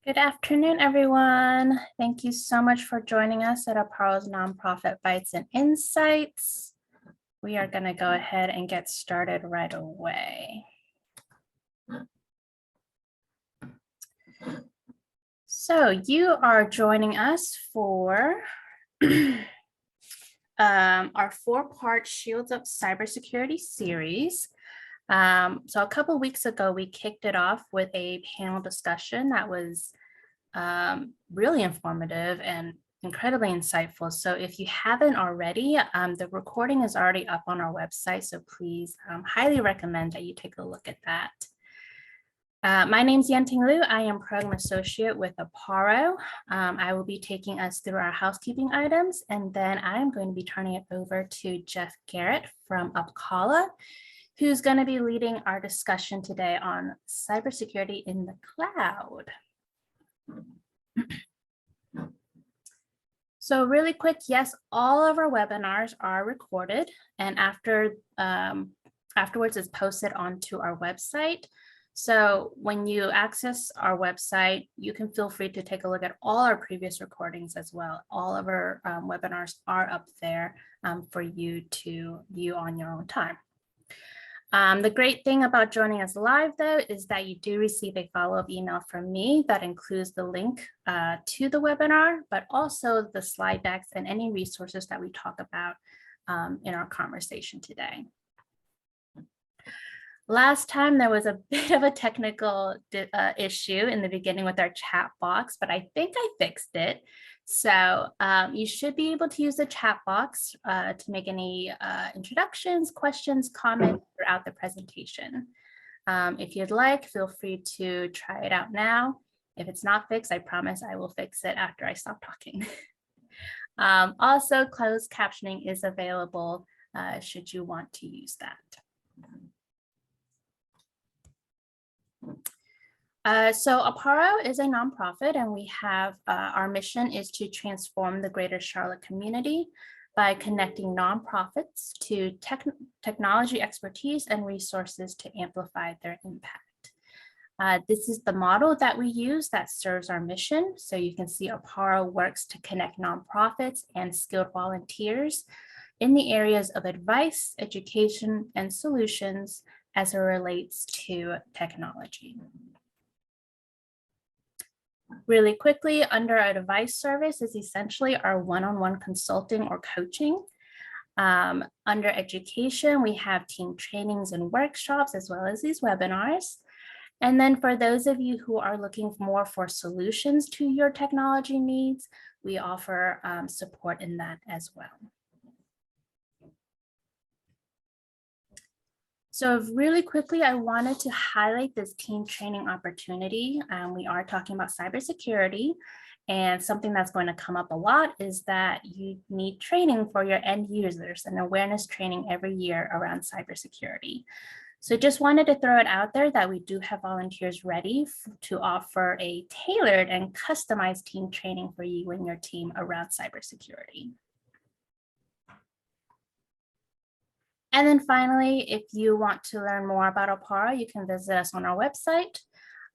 Good afternoon, everyone. Thank you so much for joining us at Aparo's Nonprofit Bites and Insights. We are going to go ahead and get started right away. So you are joining us for our four-part Shields Up Cybersecurity series. So a couple of weeks ago, we kicked it off with a panel discussion that was really informative and incredibly insightful. So if you haven't already, the recording is already up on our website. So please highly recommend that you take a look at that. My name is Yanting Liu. I am Program Associate with Aparo. I will be taking us through our housekeeping items, and then I am going to be turning it over to Jeff Garrett from Upcala, who's going to be leading our discussion today on cybersecurity in the cloud. So really quick, yes, all of our webinars are recorded, and afterwards it's posted onto our website. So when you access our website, you can feel free to take a look at all our previous recordings as well. All of our webinars are up there for you to view on your own time. The great thing about joining us live, though, is that you do receive a follow-up email from me that includes the link to the webinar, but also the slide decks and any resources that we talk about in our conversation today. Last time there was a bit of a technical issue in the beginning with our chat box, but I think I fixed it. So you should be able to use the chat box to make any introductions, questions, comments throughout the presentation. If you'd like, feel free to try it out now. If it's not fixed, I promise I will fix it after I stop talking. Also, closed captioning is available should you want to use that. So Aparo is a nonprofit, and we have our mission is to transform the greater Charlotte community by connecting nonprofits to technology expertise and resources to amplify their impact. This is the model that we use that serves our mission. So you can see Aparo works to connect nonprofits and skilled volunteers in the areas of advice, education, and solutions as it relates to technology. Really quickly, under our advice service is essentially our one-on-one consulting or coaching. Under education, we have team trainings and workshops, as well as these webinars. And then for those of you who are looking more for solutions to your technology needs, we offer support in that as well. So really quickly, I wanted to highlight this team training opportunity. We are talking about cybersecurity, and something that's going to come up a lot is that you need training for your end users and awareness training every year around cybersecurity. So just wanted to throw it out there that we do have volunteers ready to offer a tailored and customized team training for you and your team around cybersecurity. And then finally, if you want to learn more about Aparo, you can visit us on our website.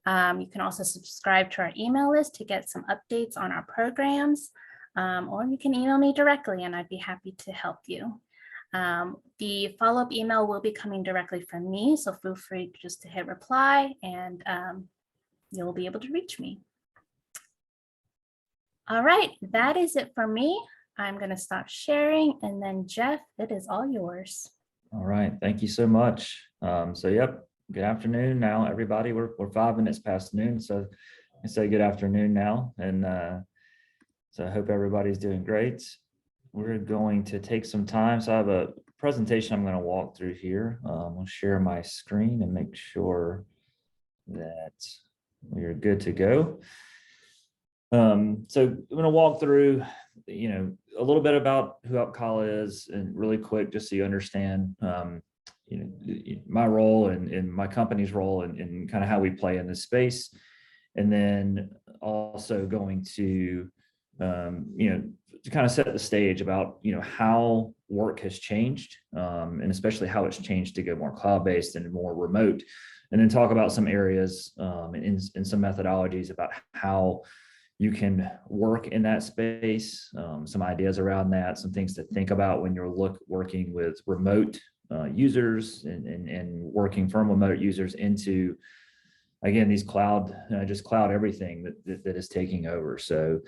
You can also subscribe to our email list to get some updates on our programs, or you can email me directly and I'd be happy to help you. The follow-up email will be coming directly from me, so feel free just to hit reply and you'll be able to reach me. All right, that is it for me. I'm going to stop sharing, and then Jeff, it is all yours. All right, thank you so much. Yep, good afternoon now, everybody. We're 5 minutes past noon, so I say good afternoon now, and so I hope everybody's doing great. We're going to take some time. So I have a presentation I'm going to walk through here. I'll share my screen and make sure that we are good to go. So I'm going to walk through, a little bit about who Upcala is, and really quick, just so you understand, my role and my company's role and kind of how we play in this space. And then also going to, to kind of set the stage about, how work has changed, and especially how it's changed to go more cloud-based and more remote, and then talk about some areas, and some methodologies about how you can work in that space, some ideas around that, some things to think about when you're working with remote users, and working from remote users into, again, these cloud, just cloud everything that is taking over. So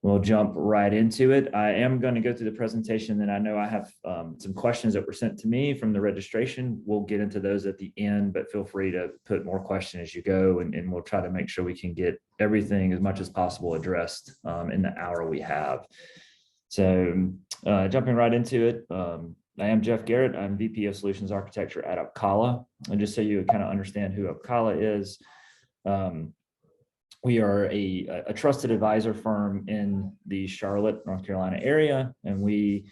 we'll jump right into it. I am going to go through the presentation, and I know I have some questions that were sent to me from the registration. We'll get into those at the end, but feel free to put more questions as you go, and we'll try to make sure we can get everything as much as possible addressed in the hour we have. So jumping right into it, I am Jeff Garrett. I'm VP of Solutions Architecture at Upcala. And just so you kind of understand who Upcala is, we are a trusted advisor firm in the Charlotte, North Carolina area, and we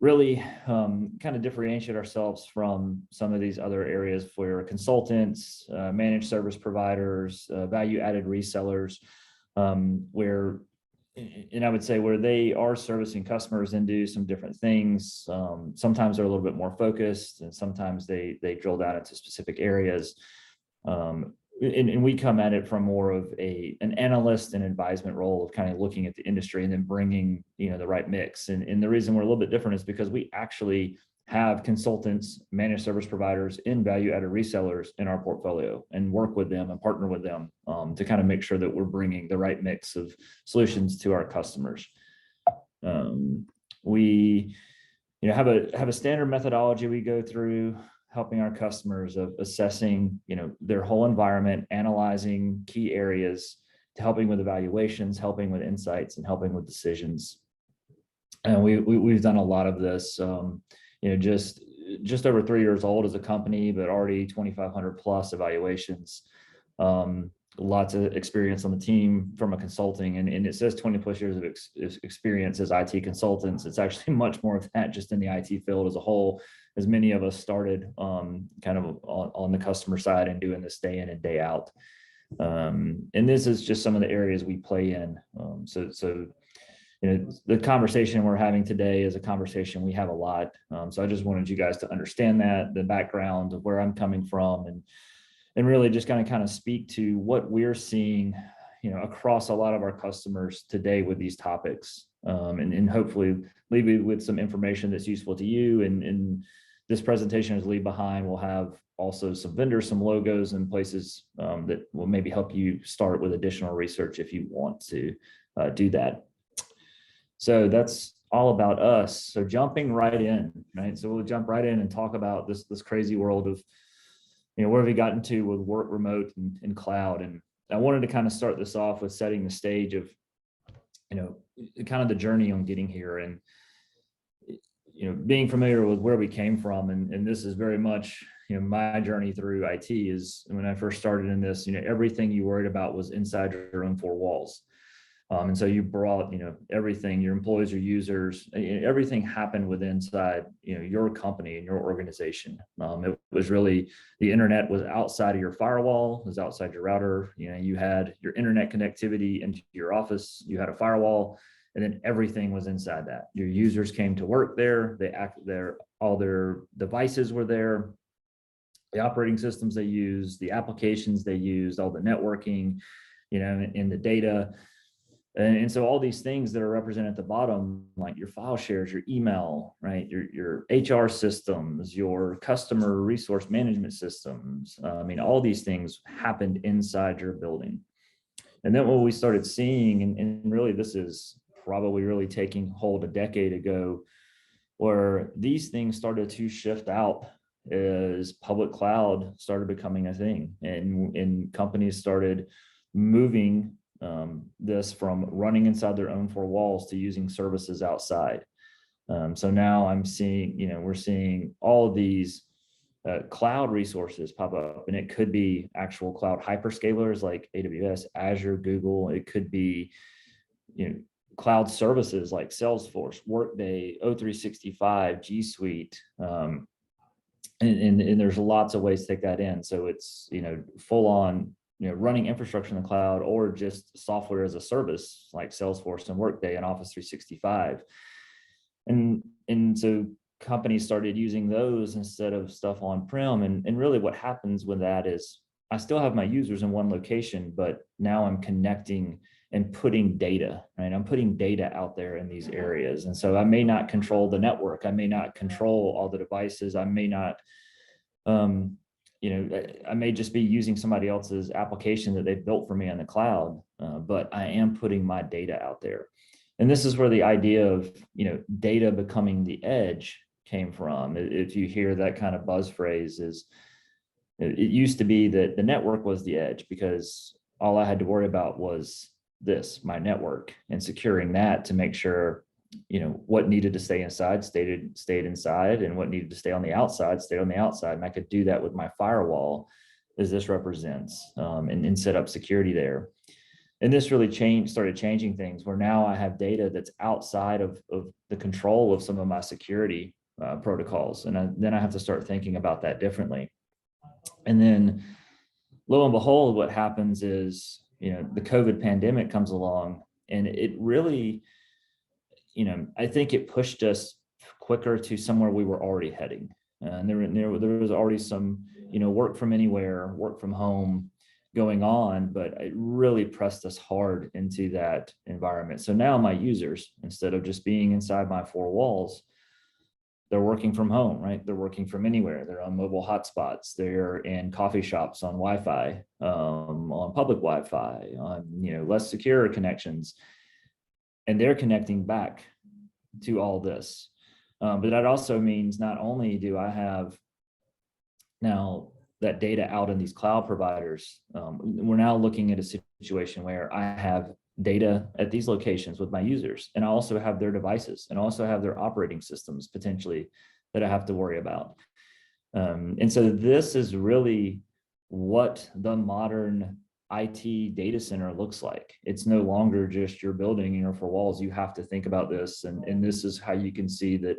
really kind of differentiate ourselves from some of these other areas for consultants, managed service providers, value-added resellers, where, and I would say where they are servicing customers and do some different things. Sometimes they're a little bit more focused, and sometimes they drill down into specific areas. And we come at it from more of an analyst and advisement role of kind of looking at the industry and then bringing, the right mix. And the reason we're a little bit different is because we actually have consultants, managed service providers, and value-added resellers in our portfolio, and work with them and partner with them to kind of make sure that we're bringing the right mix of solutions to our customers. We, have a standard methodology we go through, helping our customers of assessing, their whole environment, analyzing key areas, to helping with evaluations, helping with insights, and helping with decisions. And we've done a lot of this, just over 3 years old as a company, but already 2,500 plus evaluations. Lots of experience on the team from a consulting, and it says 20 plus years of experience as IT consultants. It's actually much more of that just in the IT field as a whole, as many of us started kind of on the customer side and doing this day in and day out. And this is just some of the areas we play in. So the conversation we're having today is a conversation we have a lot. So I just wanted you guys to understand that, the background of where I'm coming from, and really just kind of speak to what we're seeing, across a lot of our customers today with these topics, and hopefully leave you with some information that's useful to you. And this presentation is leave behind. We'll have also some vendors, some logos, and places that will maybe help you start with additional research if you want to do that. So that's all about us. So jumping right in, right? So we'll jump right in and talk about this crazy world of, where have we gotten to with work remote and cloud. And I wanted to kind of start this off with setting the stage of, kind of the journey on getting here, and, being familiar with where we came from. And this is very much, my journey through IT is when I first started in this, everything you worried about was inside your own four walls. And so you brought, everything, your employees, your users, everything happened within inside, your company and your organization. It was really, the internet was outside of your firewall, was outside your router. You had your internet connectivity into your office, you had a firewall, and then everything was inside that. Your users came to work there, they acted there, all their devices were there, the operating systems they used, the applications they used, all the networking, and the data. And so all these things that are represented at the bottom, like your file shares, your email, right? Your HR systems, your customer resource management systems. All these things happened inside your building. And then what we started seeing, and really this is probably really taking hold a decade ago, where these things started to shift out as public cloud started becoming a thing, and companies started moving this from running inside their own four walls to using services outside. So now I'm seeing, we're seeing all of these cloud resources pop up, and it could be actual cloud hyperscalers like AWS, Azure, Google. It could be, cloud services like Salesforce, Workday, O365, G Suite. And there's lots of ways to take that in. So it's, full on running infrastructure in the cloud, or just software as a service like Salesforce and Workday and Office 365. And so companies started using those instead of stuff on-prem. And really what happens with that is I still have my users in one location, but now I'm connecting and putting data, right? I'm putting data out there in these areas. And so I may not control the network. I may not control all the devices. I may not, I may just be using somebody else's application that they've built for me on the cloud, but I am putting my data out there. And this is where the idea of, data becoming the edge came from. If you hear that kind of buzz phrase, is it used to be that the network was the edge because all I had to worry about was my network, and securing that to make sure, what needed to stay inside stayed inside, and what needed to stay on the outside stayed on the outside. And I could do that with my firewall, as this represents, and set up security there. And this really started changing things, where now I have data that's outside of the control of some of my security protocols. And then I have to start thinking about that differently. And then lo and behold, what happens is, the COVID pandemic comes along, and it really, I think it pushed us quicker to somewhere we were already heading. And there was already some, work from anywhere, work from home going on, but it really pressed us hard into that environment. So now my users, instead of just being inside my four walls, they're working from home, right? They're working from anywhere. They're on mobile hotspots. They're in coffee shops on Wi-Fi, on public Wi-Fi, on less secure connections, and they're connecting back to all this. But that also means not only do I have now that data out in these cloud providers, we're now looking at a situation where I have data at these locations with my users, and I also have their devices, and also have their operating systems potentially that I have to worry about. And so this is really what the modern IT data center looks like. It's no longer just your building, for walls. You have to think about this, and this is how you can see that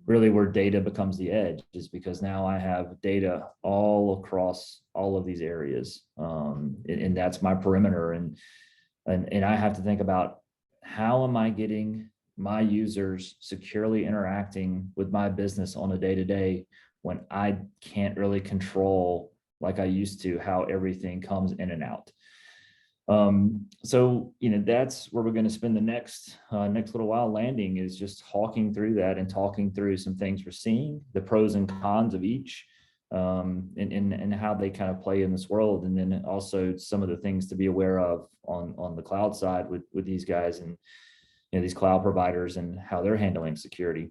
really where data becomes the edge, is because now I have data all across all of these areas, and that's my perimeter. And I have to think about, how am I getting my users securely interacting with my business on a day-to-day, when I can't really control, like I used to, how everything comes in and out. So, that's where we're going to spend the next little while landing, is just talking through that and talking through some things we're seeing, the pros and cons of each, and how they kind of play in this world. And then also some of the things to be aware of on the cloud side with these guys, and these cloud providers, and how they're handling security.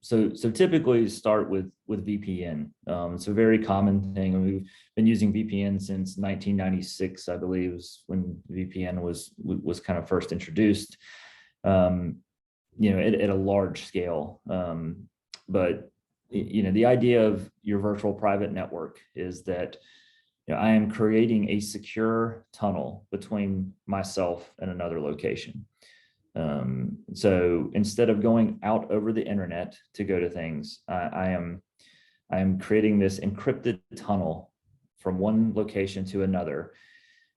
So typically start with VPN. It's a very common thing. And we've been using VPN since 1996, I believe, was when VPN was kind of first introduced, at a large scale. But the idea of your virtual private network is that I am creating a secure tunnel between myself and another location. So instead of going out over the internet to go to things, I am creating this encrypted tunnel from one location to another.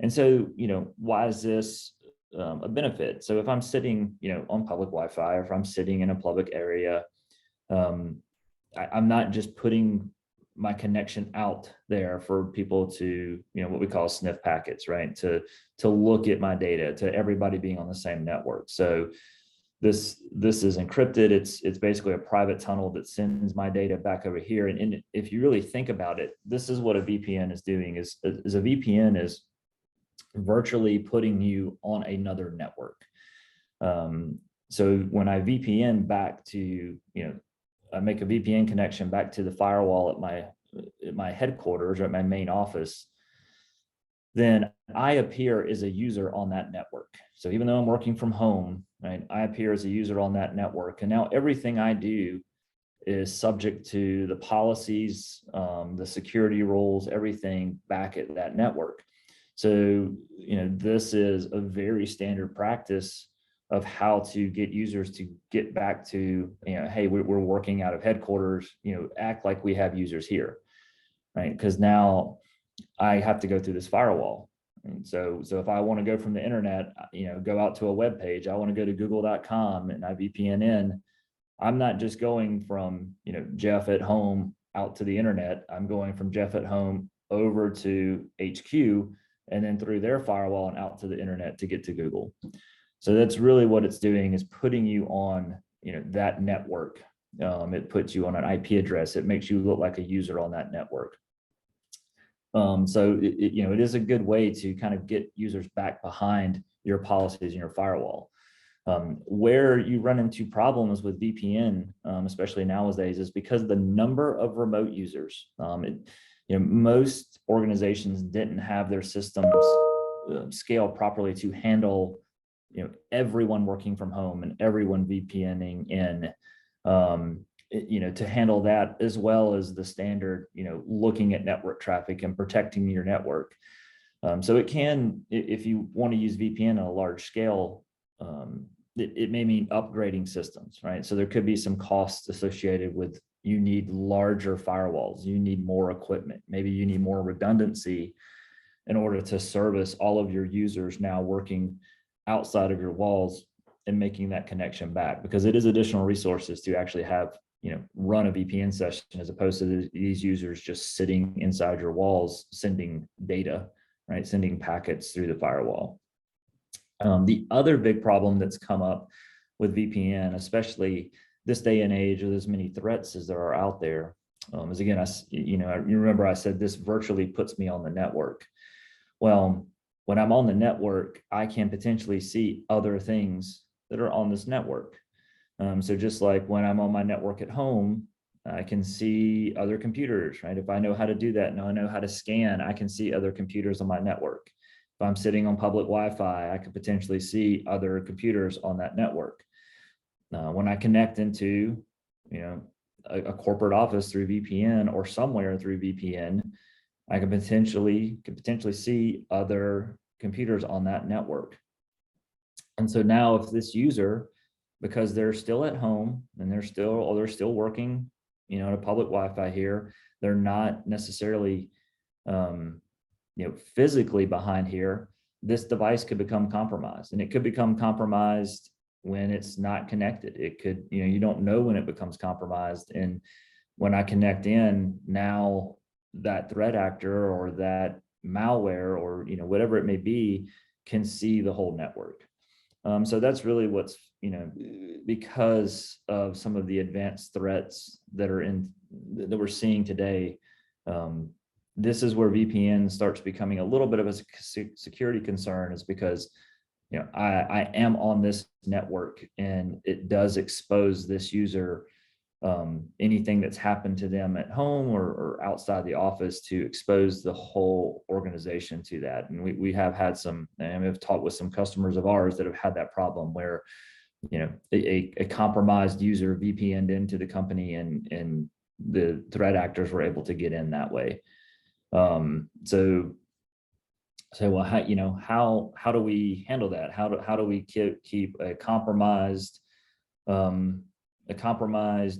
And so, why is this a benefit? So if I'm sitting, on public Wi-Fi, or if I'm sitting in a public area, I'm not just putting my connection out there for people to, what we call sniff packets, right? To look at my data, to everybody being on the same network. So this is encrypted. It's basically a private tunnel that sends my data back over here. And if you really think about it, this is what a VPN is doing, is a VPN is virtually putting you on another network. So when I VPN back to, I make a VPN connection back to the firewall at my headquarters, or at my main office, then I appear as a user on that network. So even though I'm working from home, right, I appear as a user on that network. And now everything I do is subject to the policies, the security rules, everything back at that network. So, this is a very standard practice of how to get users to get back to, hey, we're working out of headquarters, act like we have users here, right? Because now I have to go through this firewall. And so if I want to go from the internet, go out to a web page, I want to go to google.com and I VPN in, I'm not just going from, Jeff at home out to the internet. I'm going from Jeff at home over to HQ and then through their firewall and out to the internet to get to Google. So that's really what it's doing, is putting you on, that network. It puts you on an IP address. It makes you look like a user on that network. So it is a good way to kind of get users back behind your policies and your firewall. Where you run into problems with VPN, especially nowadays, is because the number of remote users. Most organizations didn't have their systems scale properly to handle, everyone working from home and everyone VPNing in. To handle that, as well as the standard, looking at network traffic and protecting your network. So it can, if you want to use VPN on a large scale, it may mean upgrading systems, right? So there could be some costs associated with, you need larger firewalls, you need more equipment, maybe you need more redundancy in order to service all of your users now working outside of your walls and making that connection back, because it is additional resources to actually have, run a VPN session, as opposed to these users just sitting inside your walls, sending data, right? Sending packets through the firewall. The other big problem that's come up with VPN, especially this day and age with as many threats as there are out there, is again, you remember I said this virtually puts me on the network. Well, when I'm on the network, I can potentially see other things that are on this network. So just like when I'm on my network at home, I can see other computers, right? If I know how to do that and I know how to scan, I can see other computers on my network. If I'm sitting on public Wi-Fi, I could potentially see other computers on that network. When I connect into, a corporate office through VPN or somewhere through VPN, I could potentially see other computers on that network. And so now if this user, because they're still at home and they're still working, at a public Wi-Fi here, they're not necessarily, physically behind here, this device could become compromised, and it could become compromised when it's not connected. It could, you don't know when it becomes compromised. And when I connect in, now that threat actor or that malware or, whatever it may be, can see the whole network. So that's really what's, because of some of the advanced threats that we're seeing today. This is where VPN starts becoming a little bit of a security concern, is because, I am on this network and it does expose this user, anything that's happened to them at home or outside the office, to expose the whole organization to that. And we have had some, and we've talked with some customers of ours that have had that problem where, a compromised user VPN'd into the company and the threat actors were able to get in that way. Well, how do we handle that? How do we keep a compromised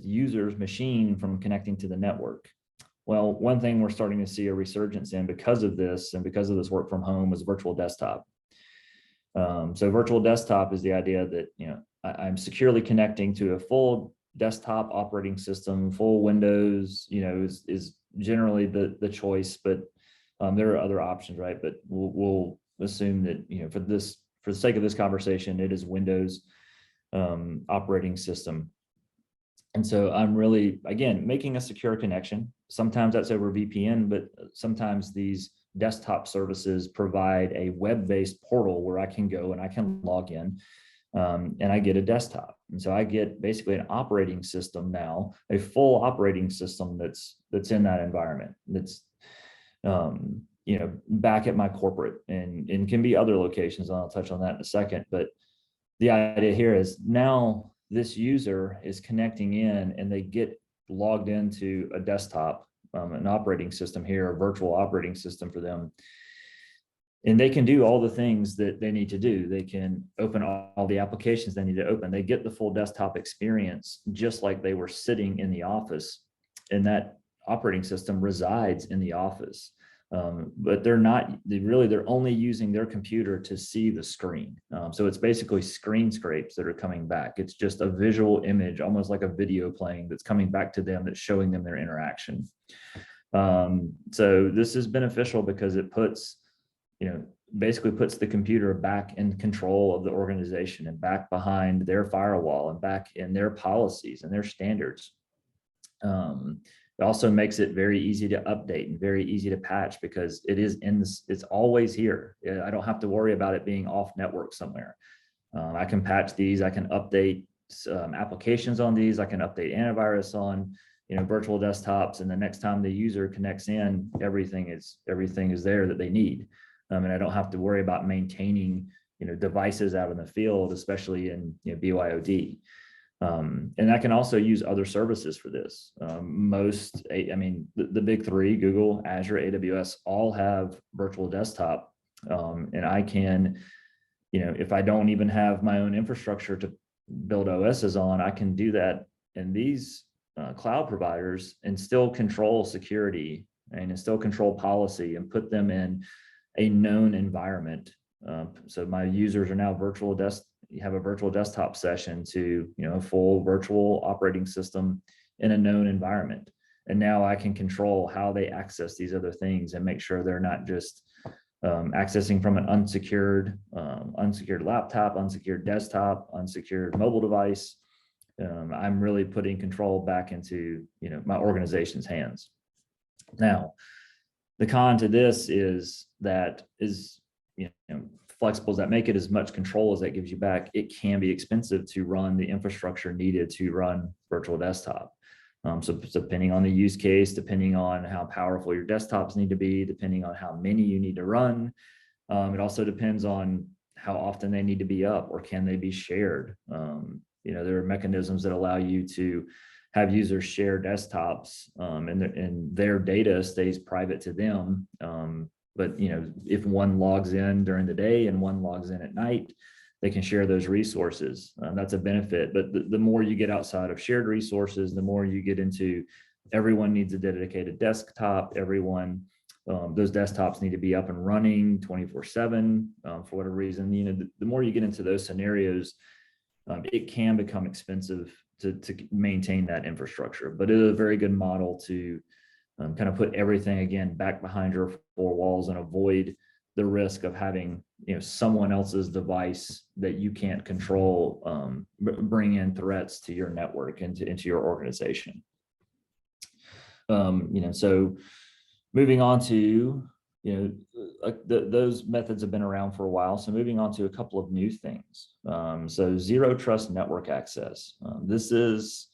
user's machine from connecting to the network? Well, one thing we're starting to see a resurgence in because of this, and because of this work from home, is virtual desktop. So virtual desktop is the idea that, I'm securely connecting to a full desktop operating system. Full Windows, is generally the choice, but there are other options, right? But we'll assume that, for the sake of this conversation, it is Windows operating system. And so I'm really, again, making a secure connection. Sometimes that's over VPN, but sometimes these desktop services provide a web-based portal where I can go and I can log in, and I get a desktop. And so I get basically an operating system now, a full operating system that's in that environment. That's, back at my corporate and can be other locations. And I'll touch on that in a second. But the idea here is now this user is connecting in and they get logged into a desktop, an operating system here, a virtual operating system for them. And they can do all the things that they need to do. They can open all the applications they need to open. They get the full desktop experience, just like they were sitting in the office, and that operating system resides in the office. But they're only using their computer to see the screen. So it's basically screen scrapes that are coming back. It's just a visual image, almost like a video playing, that's coming back to them, that's showing them their interaction. So this is beneficial because it basically puts the computer back in control of the organization and back behind their firewall and back in their policies and their standards. It also makes it very easy to update and very easy to patch because it's always here. I don't have to worry about it being off network somewhere. I can patch these, I can update applications on these, I can update antivirus on virtual desktops, and the next time the user connects in, everything is there that they need. And I don't have to worry about maintaining devices out in the field, especially in BYOD. And I can also use other services for this. The big three, Google, Azure, AWS, all have virtual desktop. And I can, if I don't even have my own infrastructure to build OSs on, I can do that in these cloud providers and still control security and still control policy and put them in a known environment. So my users are now have a virtual desktop session to a full virtual operating system in a known environment. And now I can control how they access these other things and make sure they're not just accessing from an unsecured laptop, unsecured desktop, unsecured mobile device. I'm really putting control back into my organization's hands. Now, the con to this is flexibles that make it as much control as that gives you back. It can be expensive to run the infrastructure needed to run virtual desktop. So depending on the use case, depending on how powerful your desktops need to be, depending on how many you need to run, it also depends on how often they need to be up or can they be shared. There are mechanisms that allow you to have users share desktops and their data stays private to them. But if one logs in during the day and one logs in at night, they can share those resources. That's a benefit. But the more you get outside of shared resources, the more you get into everyone needs a dedicated desktop. Those desktops need to be up and running 24/7 for whatever reason. The more you get into those scenarios, it can become expensive to maintain that infrastructure. But it is a very good model to kind of put everything again back behind your four walls and avoid the risk of having someone else's device that you can't control bring in threats to your network into your organization. So moving on to those methods have been around for a while. So moving on to a couple of new things. So zero trust network access. This is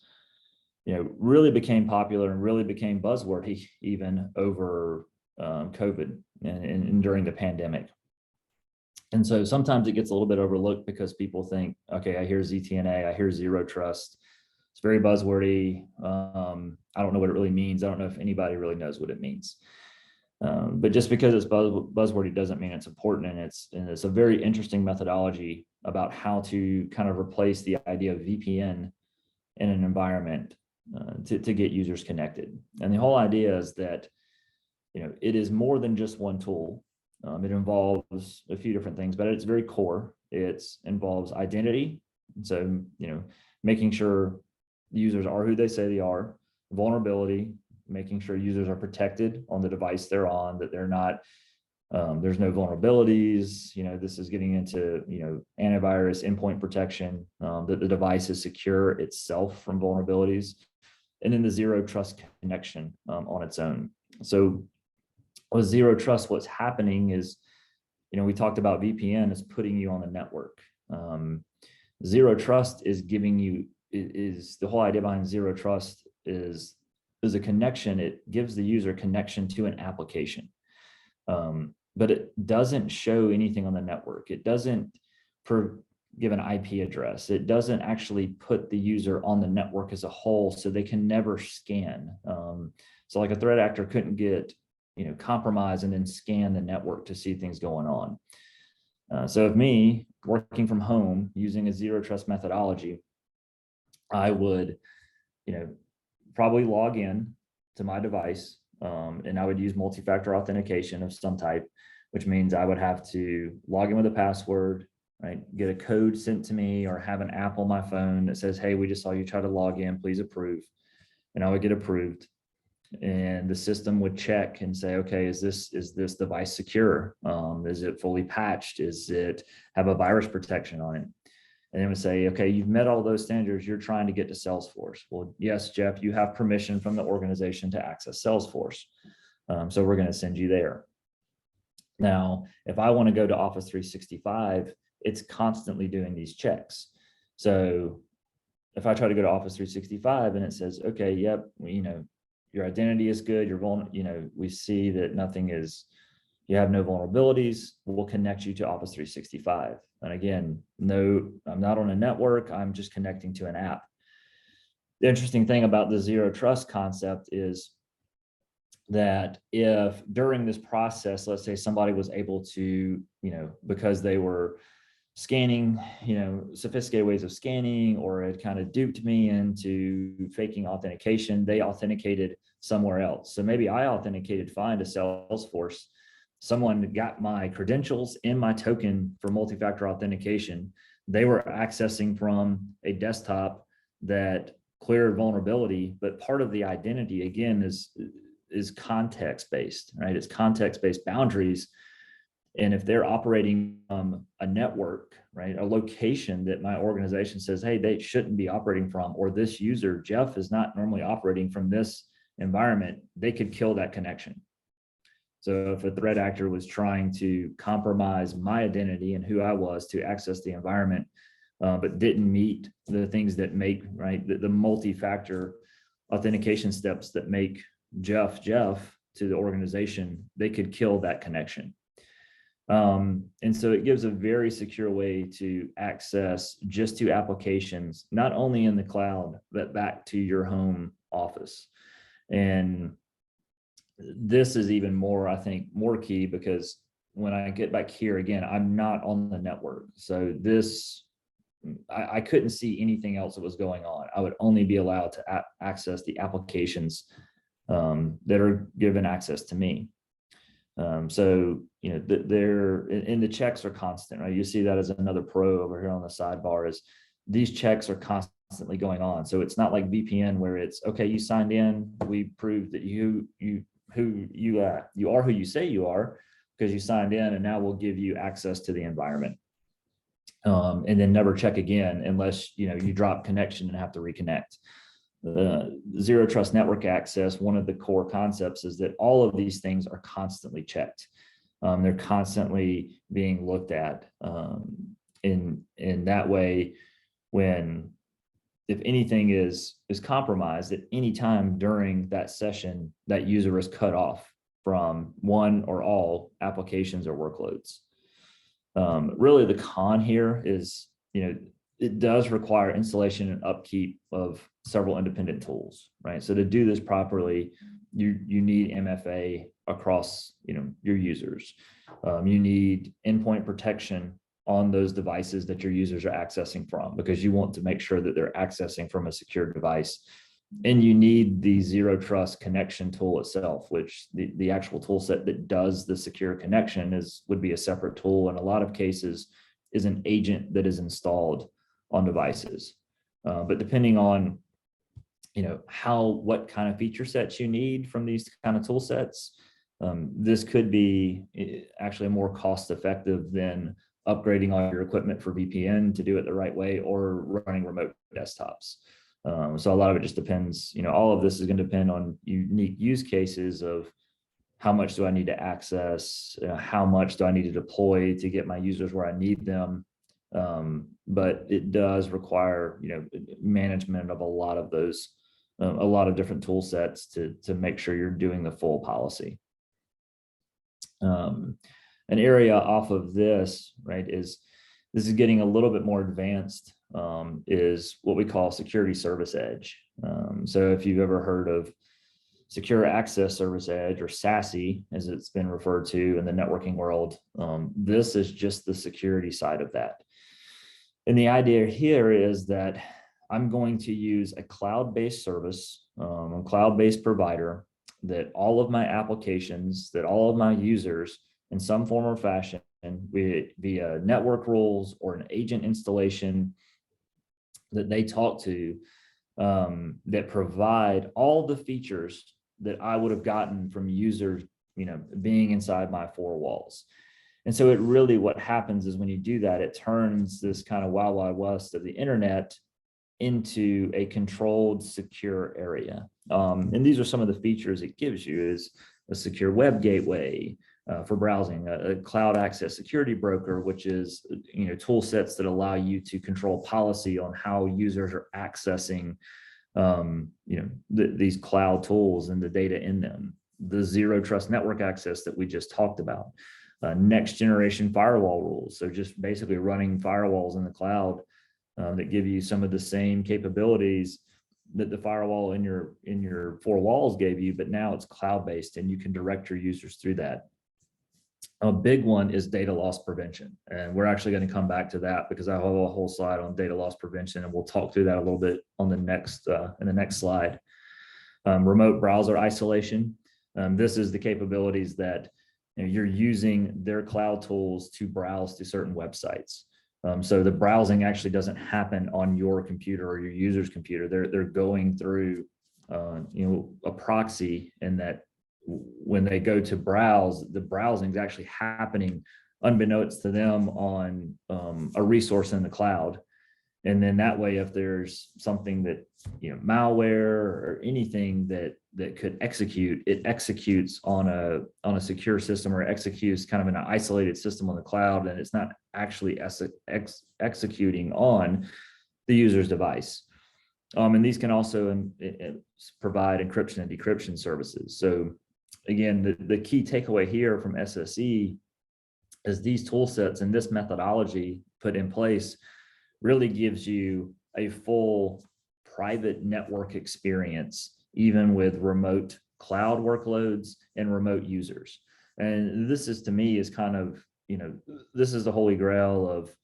really became popular and really became buzzwordy even over COVID and during the pandemic. And so sometimes it gets a little bit overlooked because people think, okay, I hear ZTNA, I hear zero trust. It's very buzzwordy. I don't know what it really means. I don't know if anybody really knows what it means. But just because it's buzzwordy doesn't mean it's important. And it's a very interesting methodology about how to kind of replace the idea of VPN in an environment to get users connected. And the whole idea is that it is more than just one tool. It involves a few different things, but at its very core, it involves identity. So making sure users are who they say they are, vulnerability, making sure users are protected on the device they're on, that they're not there's no vulnerabilities. This is getting into antivirus, endpoint protection, that the device is secure itself from vulnerabilities, and then the zero trust connection on its own. So with zero trust, what's happening is, we talked about VPN is putting you on the network. Zero trust is giving you is the whole idea behind zero trust is a connection. It gives the user connection to an application. But it doesn't show anything on the network. It doesn't give an IP address. It doesn't actually put the user on the network as a whole, so they can never scan. So like a threat actor couldn't get compromise and then scan the network to see things going on. So if me working from home using a zero trust methodology, I would probably log in to my device and I would use multi-factor authentication of some type, which means I would have to log in with a password, right? Get a code sent to me or have an app on my phone that says, hey, we just saw you try to log in, please approve. And I would get approved. And the system would check and say, okay, is this device secure? Is it fully patched? Is it have a virus protection on it? And then would say, okay, you've met all those standards. You're trying to get to Salesforce. Well, yes, Jeff, you have permission from the organization to access Salesforce. So we're going to send you there. Now, if I want to go to Office 365, it's constantly doing these checks. So if I try to go to Office 365 and it says, okay, yep, your identity is good, we see that you have no vulnerabilities, we'll connect you to Office 365. And again, no, I'm not on a network, I'm just connecting to an app. The interesting thing about the zero trust concept is that if during this process, let's say somebody was able to, because they were scanning, sophisticated ways of scanning, or it kind of duped me into faking authentication, they authenticated somewhere else. So maybe I authenticated fine to Salesforce. Someone got my credentials and my token for multi-factor authentication. They were accessing from a desktop that cleared vulnerability, but part of the identity, again, is context-based, right? It's context-based boundaries. And if they're operating a network, right, a location that my organization says, hey, they shouldn't be operating from, or this user, Jeff, is not normally operating from this environment, they could kill that connection. So if a threat actor was trying to compromise my identity and who I was to access the environment, but didn't meet the things that make, right, the multi-factor authentication steps that make Jeff to the organization, they could kill that connection. And so it gives a very secure way to access just to applications, not only in the cloud, but back to your home office. And this is even more, I think, more key, because when I get back here again, I'm not on the network. So I couldn't see anything else that was going on. I would only be allowed to access the applications that are given access to me. So, the checks are constant, right? You see that as another pro over here on the sidebar, is these checks are constantly going on. So it's not like VPN where it's, okay, you signed in, we proved that you are who you say you are because you signed in, and now we'll give you access to the environment. And then never check again unless, you drop connection and have to reconnect. The zero trust network access, one of the core concepts is that all of these things are constantly checked. They're constantly being looked at in that way. If anything is compromised at any time during that session, that user is cut off from one or all applications or workloads. Really, the con here is, it does require installation and upkeep of several independent tools, right? So to do this properly, you need MFA across, your users. You need endpoint protection on those devices that your users are accessing from, because you want to make sure that they're accessing from a secure device. And you need the zero trust connection tool itself, which the actual tool set that does the secure connection would be a separate tool. In a lot of cases is an agent that is installed on devices. But depending on, what kind of feature sets you need from these kind of tool sets, this could be actually more cost effective than upgrading all your equipment for VPN to do it the right way, or running remote desktops. So a lot of it just depends, all of this is going to depend on unique use cases of how much do I need to access, how much do I need to deploy to get my users where I need them. But it does require, management of a lot of those, a lot of different tool sets to make sure you're doing the full policy. An area off of this, right, this is getting a little bit more advanced, is what we call security service edge. So if you've ever heard of secure access service edge, or SASE, as it's been referred to in the networking world, this is just the security side of that. And the idea here is that I'm going to use a cloud-based service, a cloud-based provider, that all of my applications, that all of my users in some form or fashion, via network rules or an agent installation that they talk to, that provide all the features that I would have gotten from users, being inside my four walls. And so it really, what happens is when you do that, it turns this kind of wild, wild west of the internet into a controlled, secure area. And these are some of the features it gives you: is a secure web gateway for browsing, a cloud access security broker, which is, tool sets that allow you to control policy on how users are accessing, these cloud tools and the data in them. The zero trust network access that we just talked about. Next generation firewall rules. So just basically running firewalls in the cloud that give you some of the same capabilities that the firewall in your four walls gave you, but now it's cloud-based and you can direct your users through that. A big one is data loss prevention. And we're actually going to come back to that because I have a whole slide on data loss prevention, and we'll talk through that a little bit on the next in the next slide. Remote browser isolation. This is the capabilities that you're using their cloud tools to browse to certain websites. So the browsing actually doesn't happen on your computer or your user's computer. They're going through a proxy, and that when they go to browse, the browsing is actually happening unbeknownst to them on a resource in the cloud. And then that way, if there's something that, malware or anything that could execute, it executes on a secure system, or executes kind of in an isolated system on the cloud, and it's not actually executing on the user's device. And these can also provide encryption and decryption services. So again, the key takeaway here from SSE is these tool sets and this methodology put in place really gives you a full private network experience, even with remote cloud workloads and remote users. And this is, to me, is kind of, this is the holy grail of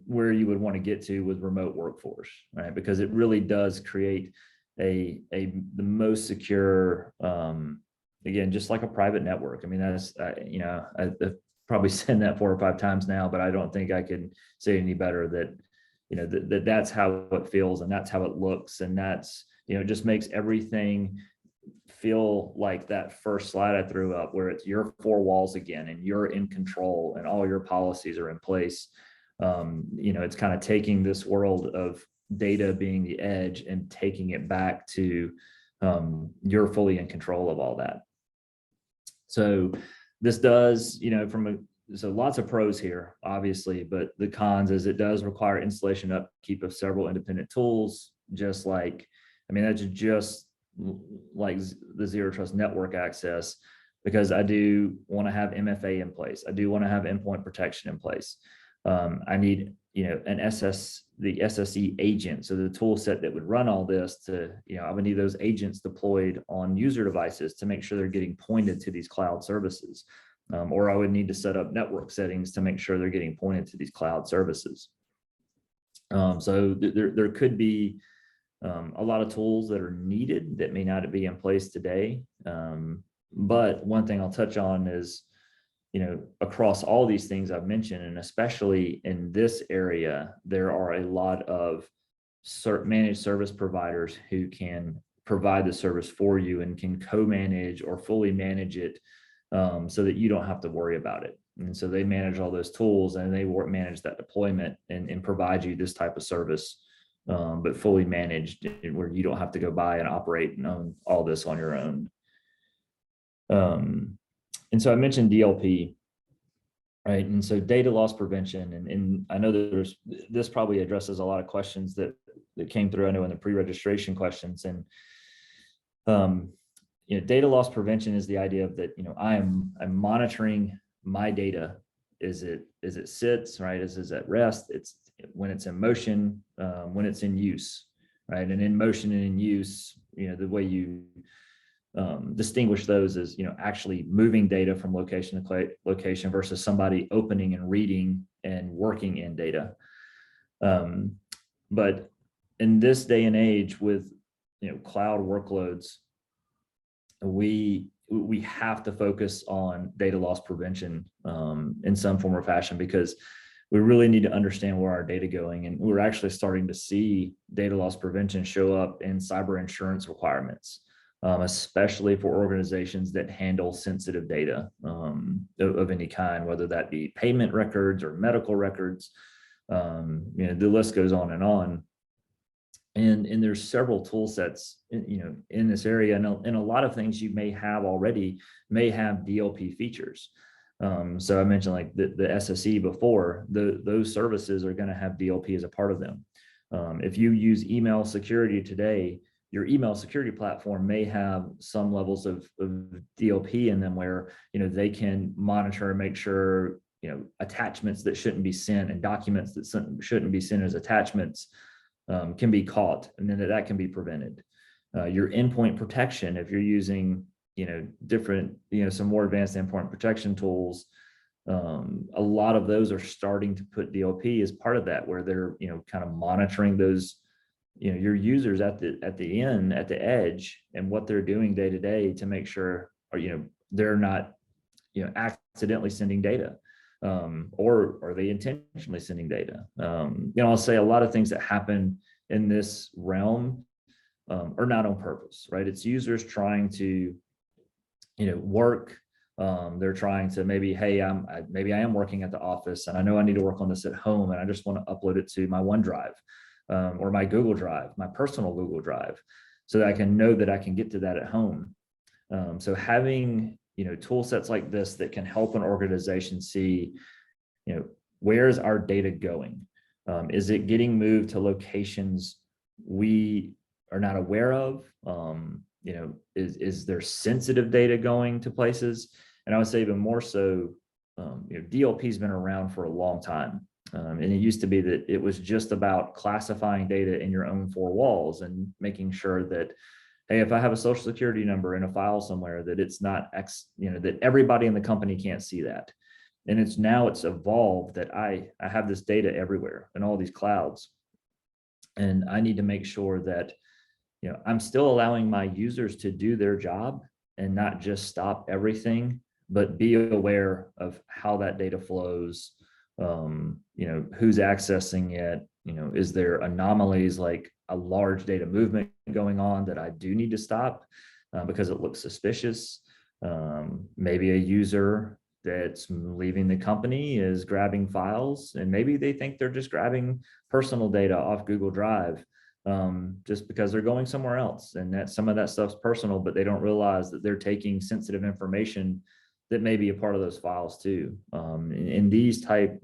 where you would want to get to with remote workforce, right? Because it really does create the most secure, again, just like a private network. I mean, that's, I've probably said that 4 or 5 times now, but I don't think I can say any better that, that's how it feels, and that's how it looks. And that's, it just makes everything feel like that first slide I threw up, where it's your 4 walls again, and you're in control, and all your policies are in place. It's kind of taking this world of data being the edge and taking it back to you're fully in control of all that. So this does, so lots of pros here, obviously, but the cons is it does require installation upkeep of several independent tools, that's just like the zero trust network access, because I do want to have MFA in place. I do want to have endpoint protection in place. I need, the SSE agent. So the tool set that would run all this I would need those agents deployed on user devices to make sure they're getting pointed to these cloud services. Or I would need to set up network settings to make sure they're getting pointed to these cloud services. So there could be a lot of tools that are needed that may not be in place today. But one thing I'll touch on is, across all these things I've mentioned, and especially in this area, there are a lot of managed service providers who can provide the service for you and can co-manage or fully manage it, so that you don't have to worry about it. And so they manage all those tools, and they manage that deployment and provide you this type of service, but fully managed, where you don't have to go buy and operate and own all this on your own. And so I mentioned DLP, right? And so data loss prevention, and I know that this probably addresses a lot of questions that came through, I know, in the pre-registration questions. And data loss prevention is the idea of that, I'm monitoring my data as it sits, right? As is at rest, it's when it's in motion, when it's in use, right? And in motion and in use, the way you distinguish those is, actually moving data from location to location versus somebody opening and reading and working in data. But in this day and age with, cloud workloads, we have to focus on data loss prevention in some form or fashion, because we really need to understand where our data going. And we're actually starting to see data loss prevention show up in cyber insurance requirements, especially for organizations that handle sensitive data of any kind, whether that be payment records or medical records. The list goes on and on. And there's several tool sets, in this area, and a lot of things you may have already may have DLP features. So I mentioned like the SSE before, those services are going to have DLP as a part of them. If you use email security today, your email security platform may have some levels of DLP in them where, they can monitor and make sure, attachments that shouldn't be sent and documents that shouldn't be sent as attachments can be caught, and then that can be prevented. Your endpoint protection, if you're using, different, some more advanced endpoint protection tools, a lot of those are starting to put DLP as part of that, where they're, kind of monitoring those, your users at the edge, and what they're doing day to day to make sure, or, they're not, accidentally sending data. Or are they intentionally sending data? I'll say a lot of things that happen in this realm are not on purpose, right? It's users trying to, work. They're trying to maybe, hey, maybe I am working at the office and I know I need to work on this at home, and I just want to upload it to my OneDrive or my Google Drive, my personal Google Drive, so that I can know that I can get to that at home. So having, tool sets like this that can help an organization see, where's our data going? Is it getting moved to locations we are not aware of? Is there sensitive data going to places? And I would say even more so, DLP has been around for a long time. And it used to be that it was just about classifying data in your own four walls and making sure that, hey, if I have a social security number in a file somewhere, that it's not that everybody in the company can't see that. And it's evolved that I have this data everywhere in all these clouds. And I need to make sure that, I'm still allowing my users to do their job and not just stop everything, but be aware of how that data flows, who's accessing it, is there anomalies like a large data movement going on that I do need to stop because it looks suspicious. Maybe a user that's leaving the company is grabbing files, and maybe they think they're just grabbing personal data off Google Drive just because they're going somewhere else, and that some of that stuff's personal, but they don't realize that they're taking sensitive information that may be a part of those files too. In these type,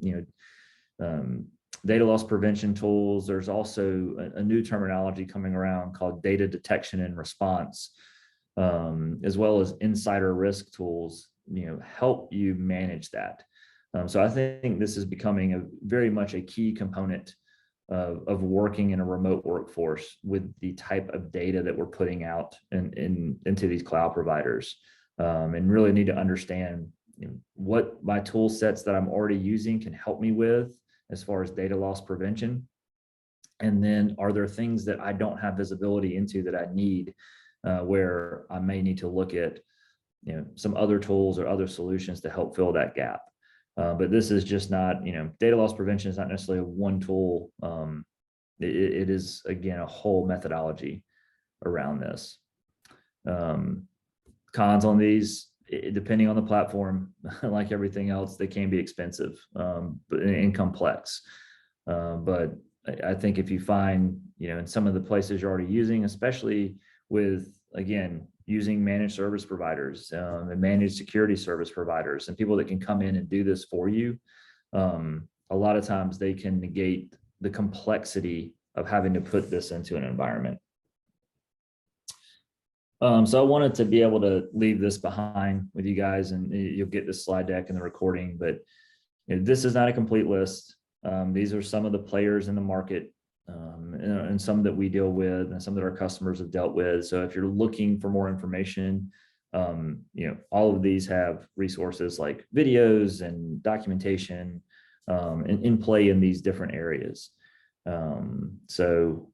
data loss prevention tools, there's also a new terminology coming around called data detection and response, as well as insider risk tools, help you manage that. So I think this is becoming very much a key component of working in a remote workforce with the type of data that we're putting out into these cloud providers, and really need to understand what my tool sets that I'm already using can help me with as far as data loss prevention. And then are there things that I don't have visibility into that I need, where I may need to look at, some other tools or other solutions to help fill that gap. But this is just not, data loss prevention is not necessarily one tool. It is, again, a whole methodology around this. Cons on these, depending on the platform, like everything else, they can be expensive and complex. But I think if you find, in some of the places you're already using, especially with, again, using managed service providers and managed security service providers and people that can come in and do this for you, a lot of times they can negate the complexity of having to put this into an environment. So I wanted to be able to leave this behind with you guys, and you'll get the slide deck and the recording, but this is not a complete list. These are some of the players in the market, and some that we deal with and some that our customers have dealt with. So if you're looking for more information, all of these have resources like videos and documentation in play in these different areas. So,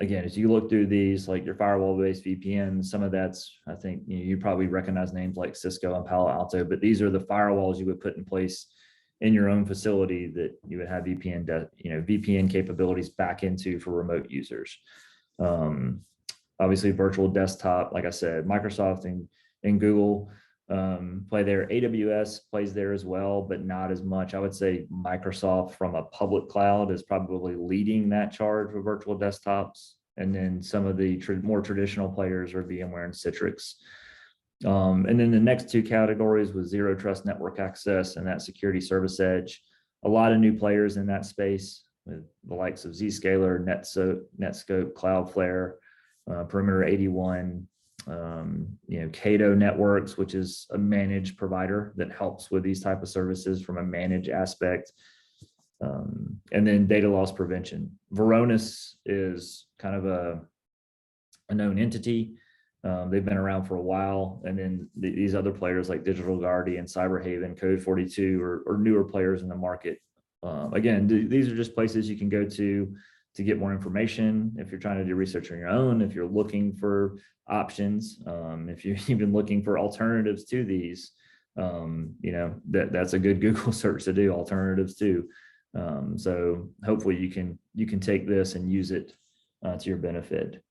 again, as you look through these, like your firewall-based VPN, some of that's, I think, you probably recognize names like Cisco and Palo Alto, but these are the firewalls you would put in place in your own facility that you would have VPN capabilities back into for remote users. Obviously, virtual desktop, like I said, Microsoft and Google play there. AWS plays there as well, but not as much. I would say Microsoft from a public cloud is probably leading that charge with virtual desktops. And then some of the more traditional players are VMware and Citrix. And then the next two categories was zero trust network access and that security service edge. A lot of new players in that space with the likes of Zscaler, Netscope, Cloudflare, Perimeter 81, Cato Networks, which is a managed provider that helps with these type of services from a managed aspect. And then data loss prevention. Varonis is kind of a known entity. They've been around for a while. And then these other players like Digital Guardian, Cyberhaven, Code 42 are newer players in the market. Again, these are just places you can go to get more information if you're trying to do research on your own, if you're looking for options, if you're even looking for alternatives to these, that's a good Google search to do, alternatives to. So hopefully you can take this and use it to your benefit.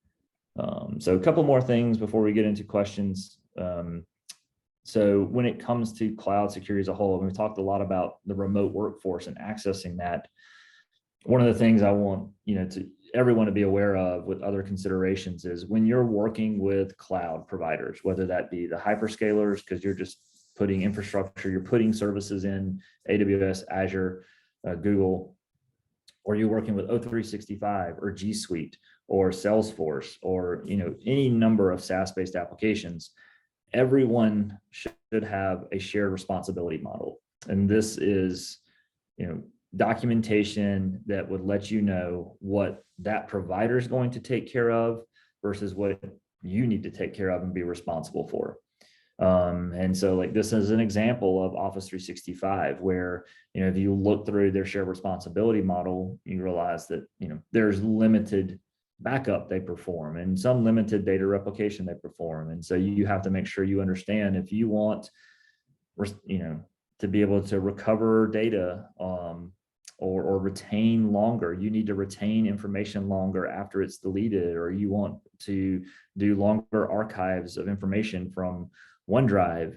So a couple more things before we get into questions. So when it comes to cloud security as a whole, we've talked a lot about the remote workforce and accessing that. One of the things I want to everyone to be aware of with other considerations is when you're working with cloud providers, whether that be the hyperscalers, because you're just putting infrastructure, you're putting services in AWS, Azure, Google, or you're working with O365 or G Suite or Salesforce or any number of SaaS-based applications, everyone should have a shared responsibility model. And this is, documentation that would let you know what that provider is going to take care of versus what you need to take care of and be responsible for. And so like this is an example of Office 365 where, if you look through their shared responsibility model, you realize that, there's limited backup they perform and some limited data replication they perform. And so you have to make sure you understand if you want, to be able to recover data, or retain longer, you need to retain information longer after it's deleted, or you want to do longer archives of information from OneDrive.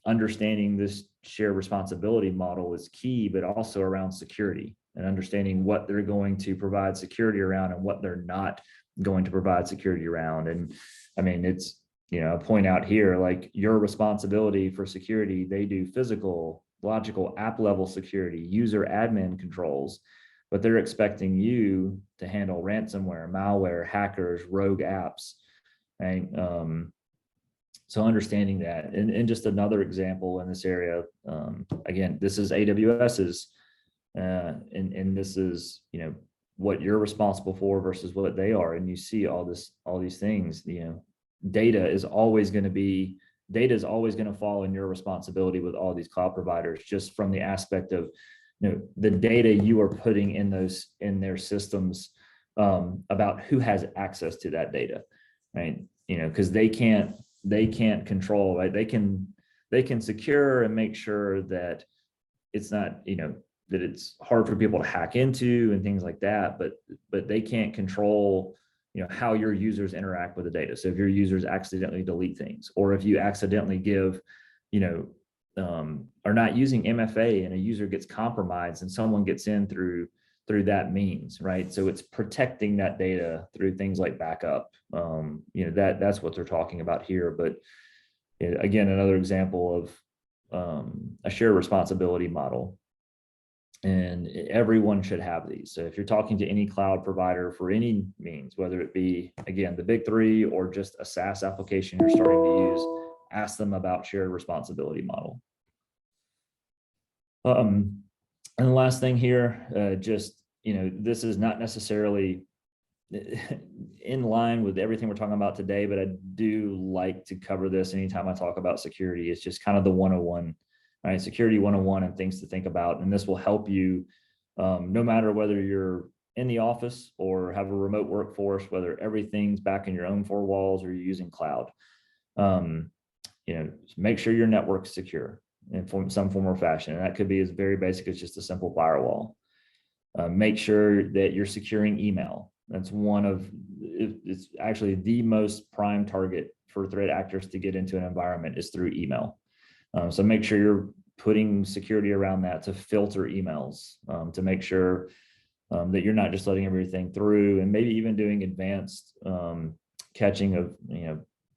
Understanding this shared responsibility model is key, but also around security and understanding what they're going to provide security around and what they're not going to provide security around. And I mean, it's, a point out here, like your responsibility for security, they do physical, logical, app level security, user admin controls, but they're expecting you to handle ransomware, malware, hackers, rogue apps, right? So understanding that, and just another example in this area, again, this is AWS's, and this is, what you're responsible for versus what they are. And you see all these things, data is always going to fall in your responsibility with all these cloud providers, just from the aspect of, the data you are putting in their systems, about who has access to that data, right? Because they can't control, right? They can secure and make sure that it's not, that it's hard for people to hack into and things like that, but they can't control, how your users interact with the data. So if your users accidentally delete things, or if you accidentally give, are not using MFA and a user gets compromised and someone gets in through that means, right? So it's protecting that data through things like backup. That's what they're talking about here. But again, another example of a shared responsibility model. And everyone should have these. So if you're talking to any cloud provider for any means, whether it be, again, the big three or just a SaaS application you're starting to use, ask them about shared responsibility model. And the last thing here, this is not necessarily in line with everything we're talking about today, but I do like to cover this anytime I talk about security. It's just kind of the 101. Right, security 101 and things to think about. And this will help you, no matter whether you're in the office or have a remote workforce, whether everything's back in your own four walls or you're using cloud, make sure your network's secure in some form or fashion. And that could be as very basic as just a simple firewall. Make sure that you're securing email. That's it's actually the most prime target for threat actors to get into an environment is through email. So make sure you're putting security around that to filter emails, to make sure that you're not just letting everything through, and maybe even doing advanced catching of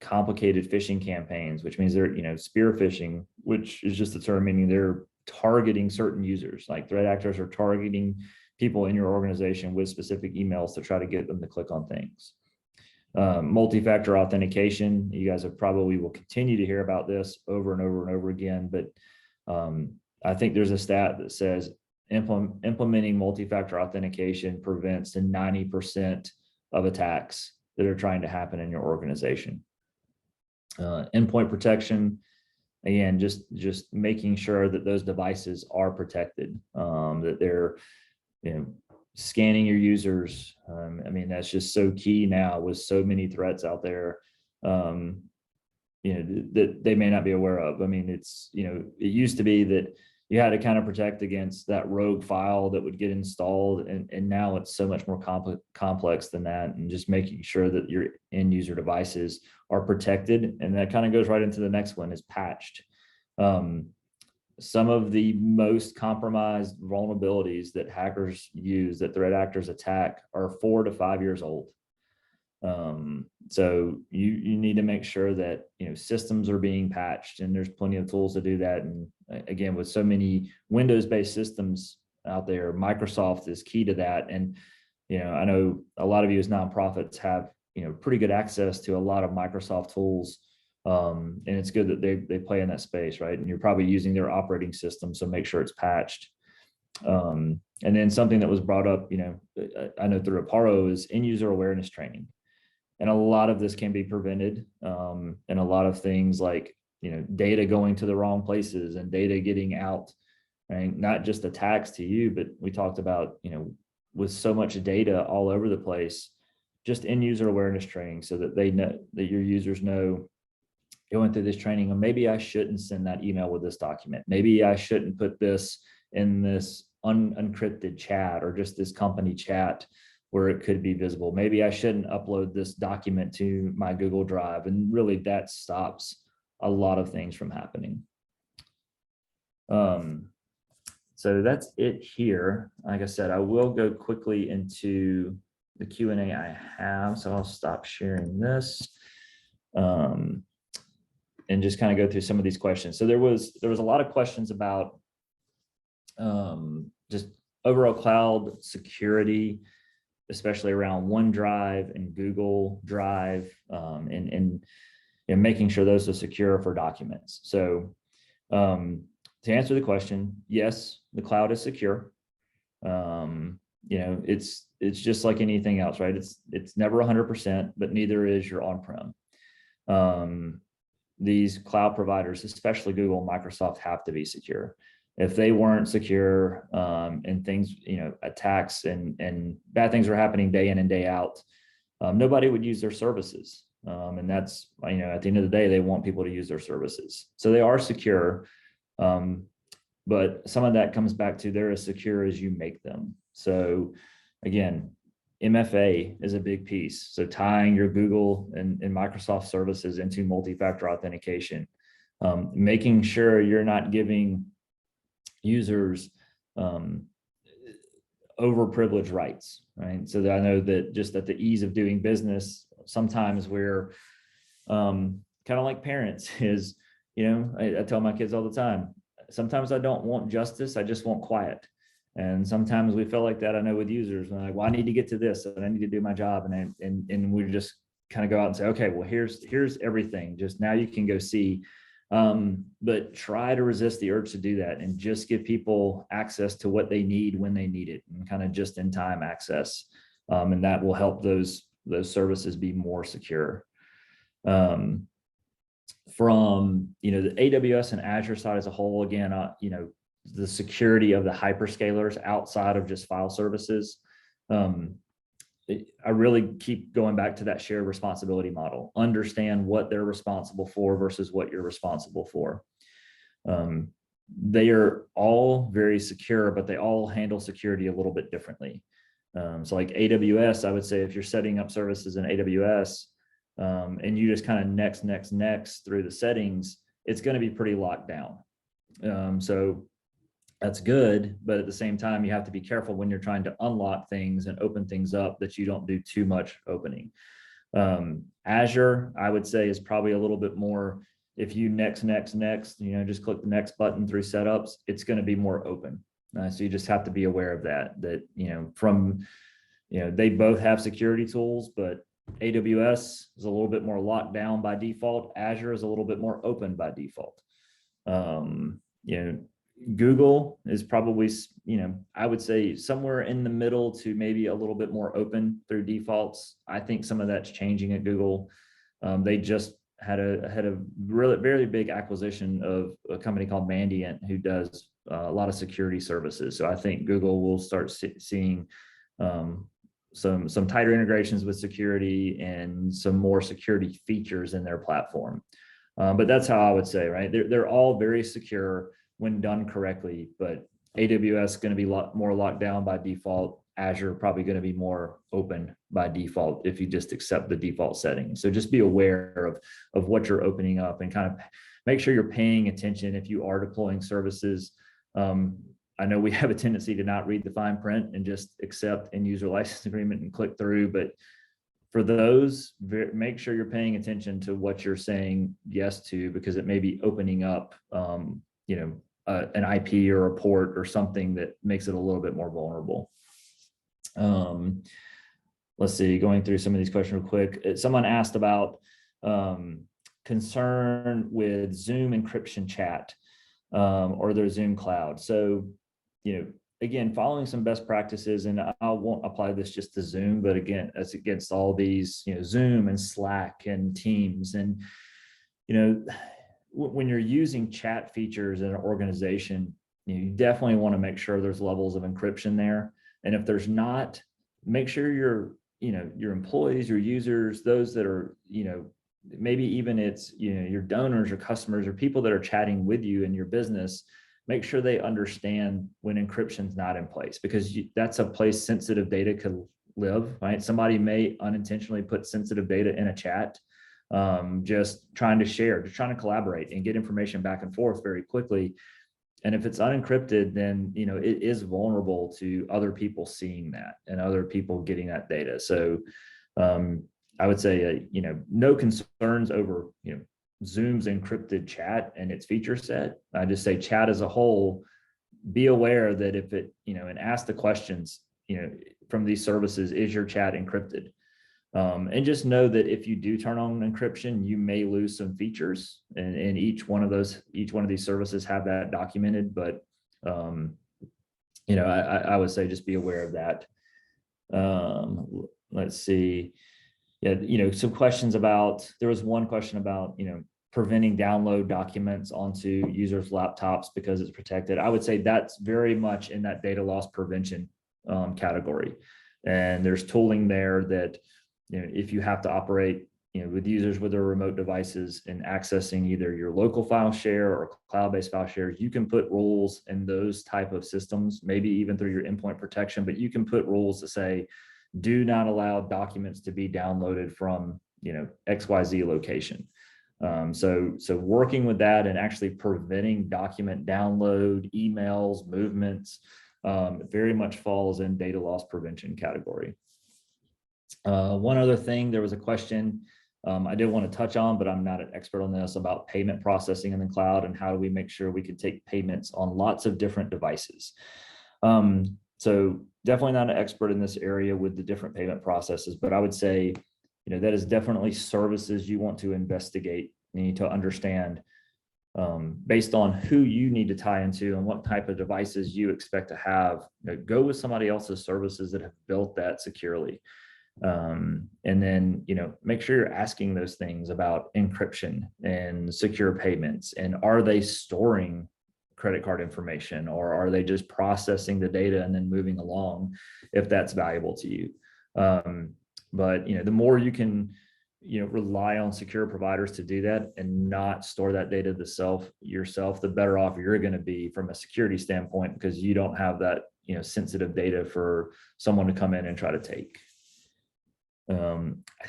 complicated phishing campaigns, which means they're spear phishing, which is just the term meaning they're targeting certain users. Like threat actors are targeting people in your organization with specific emails to try to get them to click on things. Multi-factor authentication, you guys will continue to hear about this over and over and over again, but I think there's a stat that says implementing multi-factor authentication prevents 90% of attacks that are trying to happen in your organization. Endpoint protection, again, just making sure that those devices are protected, that they're scanning your users. That's just so key now with so many threats out there, that they may not be aware of. It used to be that you had to kind of protect against that rogue file that would get installed. And now it's so much more complex than that, and just making sure that your end user devices are protected. And that kind of goes right into the next one, is patched. Some of the most compromised vulnerabilities that hackers use, that threat actors attack, are 4 to 5 years old. So you need to make sure that systems are being patched, and there's plenty of tools to do that. And again, with so many Windows-based systems out there, Microsoft is key to that. And I know a lot of you as nonprofits have pretty good access to a lot of Microsoft tools. And it's good that they play in that space, right? And you're probably using their operating system, so make sure it's patched. And then something that was brought up, I know through Aparo, is end user awareness training. And a lot of this can be prevented. And a lot of things like, data going to the wrong places and data getting out, right? Not just attacks to you, but we talked about, with so much data all over the place, just end user awareness training, so that they know, that your users know, going through this training, and maybe I shouldn't send that email with this document. Maybe I shouldn't put this in this unencrypted chat, or just this company chat where it could be visible. Maybe I shouldn't upload this document to my Google Drive. And really that stops a lot of things from happening. So that's it here. Like I said, I will go quickly into the Q&A I have. So I'll stop sharing this. And just kind of go through some of these questions. So there was a lot of questions about just overall cloud security, especially around OneDrive and Google Drive, and making sure those are secure for documents. So to answer the question, yes, the cloud is secure. It's just like anything else, right? It's never 100%, but neither is your on-prem. These cloud providers, especially Google and Microsoft, have to be secure. If they weren't secure, and things, attacks and bad things are happening day in and day out, nobody would use their services. And that's, at the end of the day, they want people to use their services. So they are secure. But some of that comes back to they're as secure as you make them. So again, MFA is a big piece. So tying your Google and Microsoft services into multi-factor authentication, making sure you're not giving users overprivileged rights, right? So that I know that just at the ease of doing business, sometimes we're kind of like parents is, I tell my kids all the time, sometimes I don't want justice, I just want quiet. And sometimes we feel like that, I know, with users, and like, well, I need to get to this and I need to do my job. And we just kind of go out and say, okay, well, here's everything. Just now you can go see. But try to resist the urge to do that, and just give people access to what they need when they need it, and kind of just in time access. And that will help those services be more secure. From the AWS and Azure side as a whole, again, the security of the hyperscalers outside of just file services. I really keep going back to that shared responsibility model. Understand what they're responsible for versus what you're responsible for. They are all very secure, but they all handle security a little bit differently. So like AWS, I would say if you're setting up services in AWS and you just kind of next through the settings, it's going to be pretty locked down. So that's good, but at the same time, you have to be careful when you're trying to unlock things and open things up that you don't do too much opening. Azure, I would say, is probably a little bit more, if you next, just click the next button through setups, it's going to be more open. So you just have to be aware of that, they both have security tools, but AWS is a little bit more locked down by default. Azure is a little bit more open by default. Google is probably, I would say somewhere in the middle to maybe a little bit more open through defaults. I think some of that's changing at Google. They just had a really very big acquisition of a company called Mandiant, who does a lot of security services. So I think Google will start seeing some tighter integrations with security and some more security features in their platform. But that's how I would say, right? They're all very secure when done correctly, but AWS is going to be more locked down by default. Azure probably going to be more open by default if you just accept the default settings. So just be aware of what you're opening up and kind of make sure you're paying attention if you are deploying services. I know we have a tendency to not read the fine print and just accept end user license agreement and click through, but for those, make sure you're paying attention to what you're saying yes to, because it may be opening up an IP or a port or something that makes it a little bit more vulnerable. Let's see, going through some of these questions real quick. Someone asked about concern with Zoom encryption chat or their Zoom cloud. So, again, following some best practices, and I won't apply this just to Zoom, but again, as against all these, Zoom and Slack and Teams, and, when you're using chat features in an organization, you definitely want to make sure there's levels of encryption there. And if there's not, make sure your employees, your users, those that are, maybe even it's, your donors or customers or people that are chatting with you in your business, make sure they understand when encryption's not in place, because that's a place sensitive data could live, right? Somebody may unintentionally put sensitive data in a chat, just trying to collaborate and get information back and forth very quickly. And if it's unencrypted, then, it is vulnerable to other people seeing that and other people getting that data. So I would say, no concerns over, Zoom's encrypted chat and its feature set. I just say chat as a whole, be aware that if it, and ask the questions, from these services, is your chat encrypted? And just know that if you do turn on encryption, you may lose some features, and each one of these services have that documented. But, I would say just be aware of that. Let's see. Yeah, some questions about, there was one question about, preventing download documents onto users' laptops because it's protected. I would say that's very much in that data loss prevention category. And there's tooling there that, if you have to operate, with users with their remote devices and accessing either your local file share or cloud-based file share, you can put rules in those type of systems, maybe even through your endpoint protection, but you can put rules to say, do not allow documents to be downloaded from, XYZ location. So working with that and actually preventing document download, emails, movements, very much falls in data loss prevention category. One other thing, there was a question I did want to touch on, but I'm not an expert on this, about payment processing in the cloud and how do we make sure we can take payments on lots of different devices. So definitely not an expert in this area with the different payment processes, but I would say, that is definitely services you want to investigate. You need to understand based on who you need to tie into and what type of devices you expect to have. Go with somebody else's services that have built that securely. And then, make sure you're asking those things about encryption and secure payments, and are they storing credit card information, or are they just processing the data and then moving along if that's valuable to you? But the more you can rely on secure providers to do that and not store that data yourself, the better off you're going to be from a security standpoint, because you don't have that sensitive data for someone to come in and try to take. I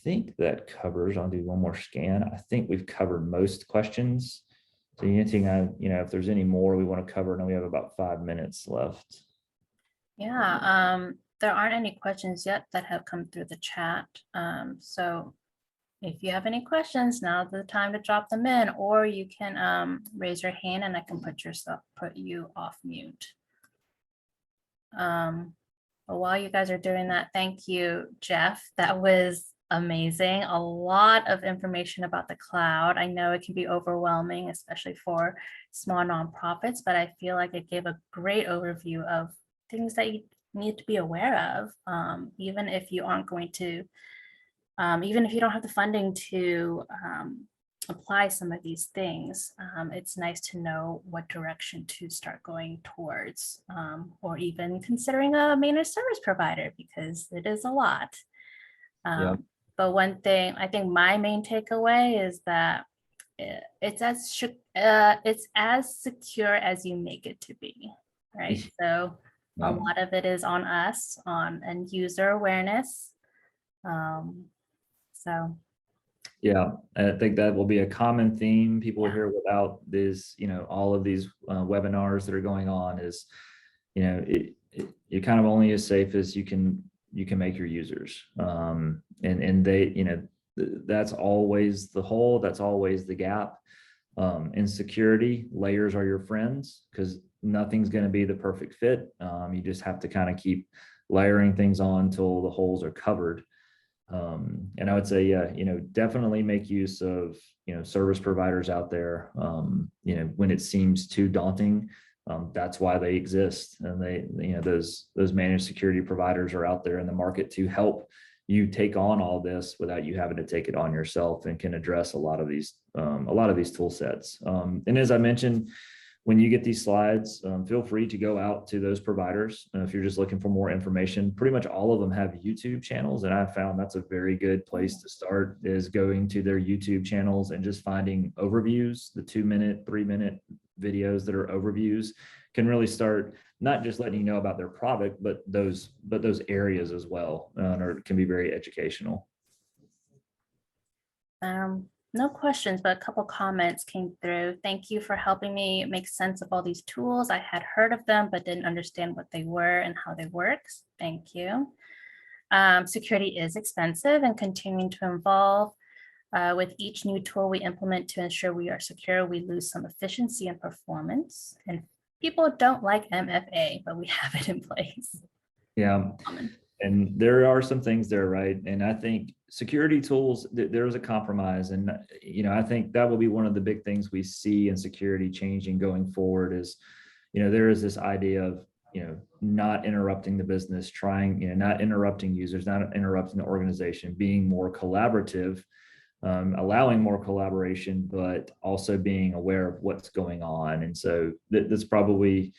think that covers. I'll do one more scan. I think we've covered most questions. So anything if there's any more we want to cover, and we have about 5 minutes left. Yeah, there aren't any questions yet that have come through the chat. So if you have any questions, now's the time to drop them in, or you can raise your hand and I can put you off mute. But while you guys are doing that, thank you, Jeff. That was amazing. A lot of information about the cloud. I know it can be overwhelming, especially for small nonprofits, but I feel like it gave a great overview of things that you need to be aware of, even if you aren't going to, even if you don't have the funding to apply some of these things. It's nice to know what direction to start going towards, or even considering a managed service provider, because it is a lot. Yeah. But one thing, I think my main takeaway is that it's as secure as you make it to be, right? So a lot of it is on us, on end user awareness. So yeah, I think that will be a common theme people will hear without this, all of these webinars that are going on is, you're kind of only as safe as you can make your users. And they, that's always the hole, that's always the gap. In security, layers are your friends, because nothing's going to be the perfect fit. You just have to kind of keep layering things on until the holes are covered. And I would say, definitely make use of, service providers out there. When it seems too daunting, that's why they exist. And they, those managed security providers are out there in the market to help you take on all this without you having to take it on yourself, and can address a lot of these tool sets. And as I mentioned, when you get these slides, feel free to go out to those providers. If you're just looking for more information, pretty much all of them have YouTube channels. And I've found that's a very good place to start, is going to their YouTube channels and just finding overviews. The 2-minute, 3-minute videos that are overviews can really start not just letting you know about their product, but those areas as well, or it can be very educational. No questions, but a couple comments came through. Thank you for helping me make sense of all these tools. I had heard of them, but didn't understand what they were and how they work. Thank you. Security is expensive and continuing to evolve. With each new tool we implement to ensure we are secure, we lose some efficiency and performance. And people don't like MFA, but we have it in place. Yeah. And there are some things there, right? And I think security tools, there is a compromise. And, I think that will be one of the big things we see in security changing going forward is, there is this idea of, not interrupting the business, not interrupting users, not interrupting the organization, being more collaborative, allowing more collaboration, but also being aware of what's going on. And so that's probably,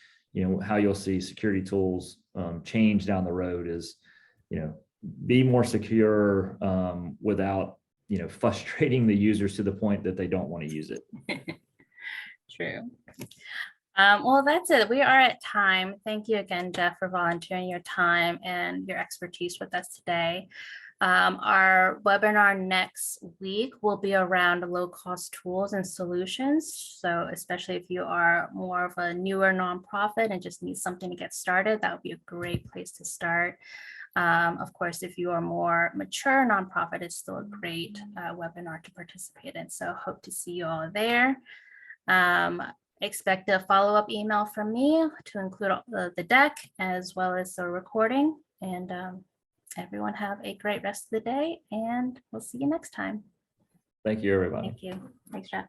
how you'll see security tools change down the road is, be more secure without, frustrating the users to the point that they don't want to use it. True. Well, that's it. We are at time. Thank you again, Jeff, for volunteering your time and your expertise with us today. Our webinar next week will be around low-cost tools and solutions. So especially if you are more of a newer nonprofit and just need something to get started, that would be a great place to start. Of course, if you are more mature nonprofit, it's still a great webinar to participate in. So hope to see you all there. Expect a follow-up email from me to include the deck as well as the recording. And everyone have a great rest of the day, and we'll see you next time. Thank you, everybody. Thank you. Thanks, Jeff.